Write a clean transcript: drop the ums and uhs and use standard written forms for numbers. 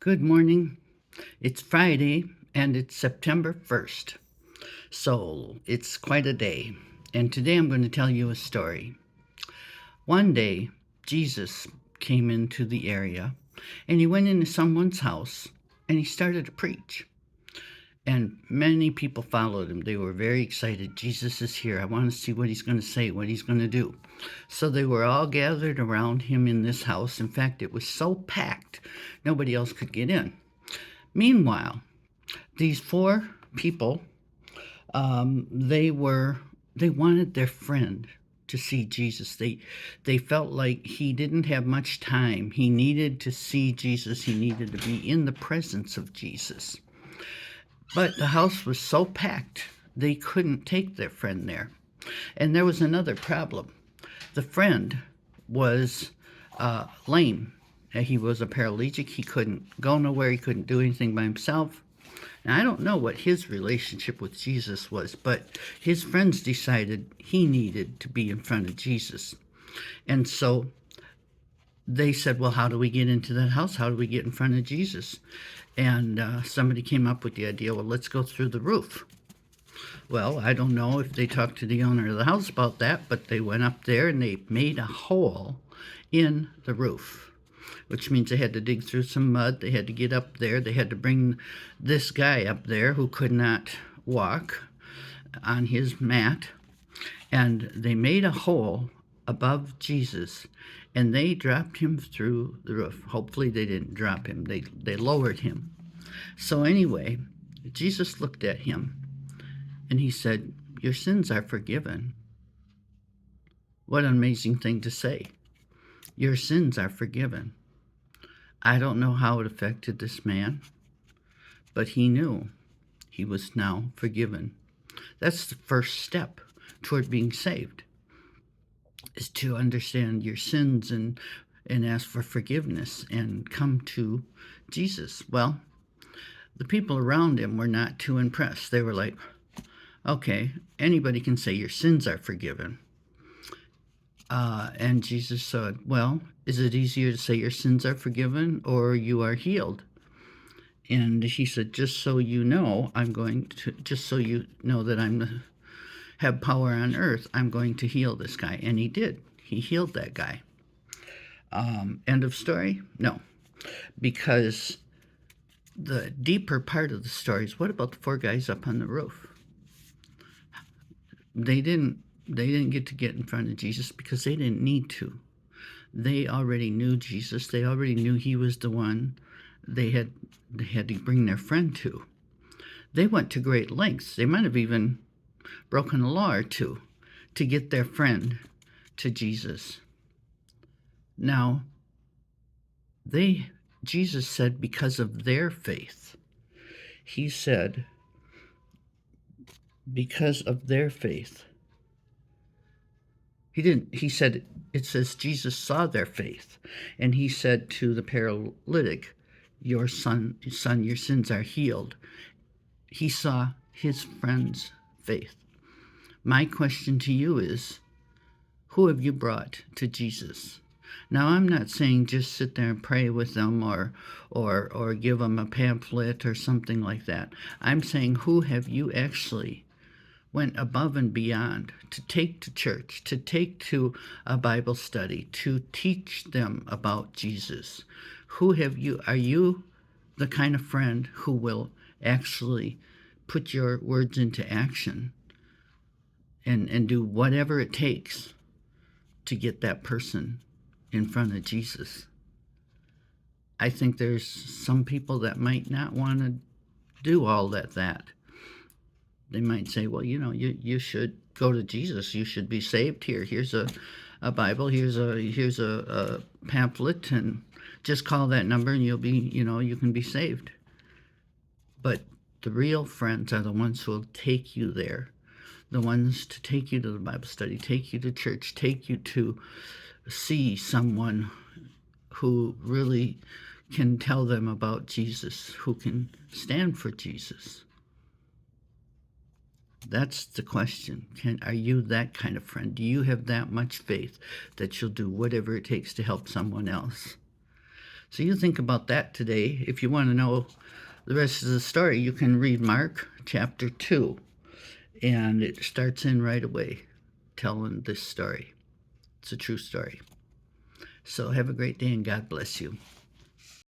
Good morning. It's Friday and it's September 1st. So it's quite a day. And today I'm going to tell you a story. One day, Jesus came into the area and he went into someone's house and he started to preach. And many people followed him. They were very excited. Jesus is here. I want to see what he's going to say, what he's going to do. So they were all gathered around him in this house. In fact, it was so packed, nobody else could get in. Meanwhile, these four people, they wanted their friend to see Jesus. They felt like he didn't have much time. He needed to see Jesus. He needed to be in the presence of Jesus. But the house was so packed, they couldn't take their friend there. And there was another problem. The friend was lame. He was a paralytic. He couldn't go nowhere. He couldn't do anything by himself. And I don't know what his relationship with Jesus was, but his friends decided he needed to be in front of Jesus. And so they said, well, how do we get into that house? How do we get in front of Jesus? And somebody came up with the idea, well, let's go through the roof. Well, I don't know if they talked to the owner of the house about that, but they went up there and they made a hole in the roof, which means they had to dig through some mud. They had to get up there. They had to bring this guy up there who could not walk on his mat. And they made a hole above Jesus and they dropped him through the roof. Hopefully they didn't drop him. They lowered him. So anyway, Jesus looked at him and he said, your sins are forgiven. What an amazing thing to say. Your sins are forgiven. I don't know how it affected this man, but he knew he was now forgiven. That's the first step toward being saved, is to understand your sins and ask for forgiveness and come to Jesus. Well, the people around him were not too impressed. They were like, okay, anybody can say your sins are forgiven. And Jesus said, well, is it easier to say your sins are forgiven or you are healed? And he said, just so you know, just so you know that have power on earth, I'm going to heal this guy. And he did. He healed that guy. End of story? No. Because the deeper part of the story is, what about the four guys up on the roof? They didn't get in front of Jesus because they didn't need to. They already knew Jesus. They already knew he was the one they had to bring their friend to. They went to great lengths. They might have even broken a law or two to get their friend to Jesus. Now, Jesus said because of their faith. He said, because of their faith. He said, it says Jesus saw their faith. And he said to the paralytic, your sins are healed. He saw his friend's faith. My question to you is, who have you brought to Jesus? Now, I'm not saying just sit there and pray with them or give them a pamphlet or something like that. I'm saying, who have you actually went above and beyond to take to church, to take to a Bible study, to teach them about Jesus? Are you the kind of friend who will actually put your words into action and do whatever it takes to get that person in front of Jesus? I think there's some people that might not want to do all that. They might say, well, you should go to Jesus. You should be saved here. Here's a Bible. Here's a pamphlet, and just call that number and you can be saved. But the real friends are the ones who will take you there. The ones to take you to the Bible study, take you to church, take you to see someone who really can tell them about Jesus, who can stand for Jesus. That's the question. Are you that kind of friend? Do you have that much faith that you'll do whatever it takes to help someone else? So you think about that today. If you want to know the rest of the story, you can read Mark chapter 2, and it starts in right away telling this story. It's a true story. So have a great day and God bless you.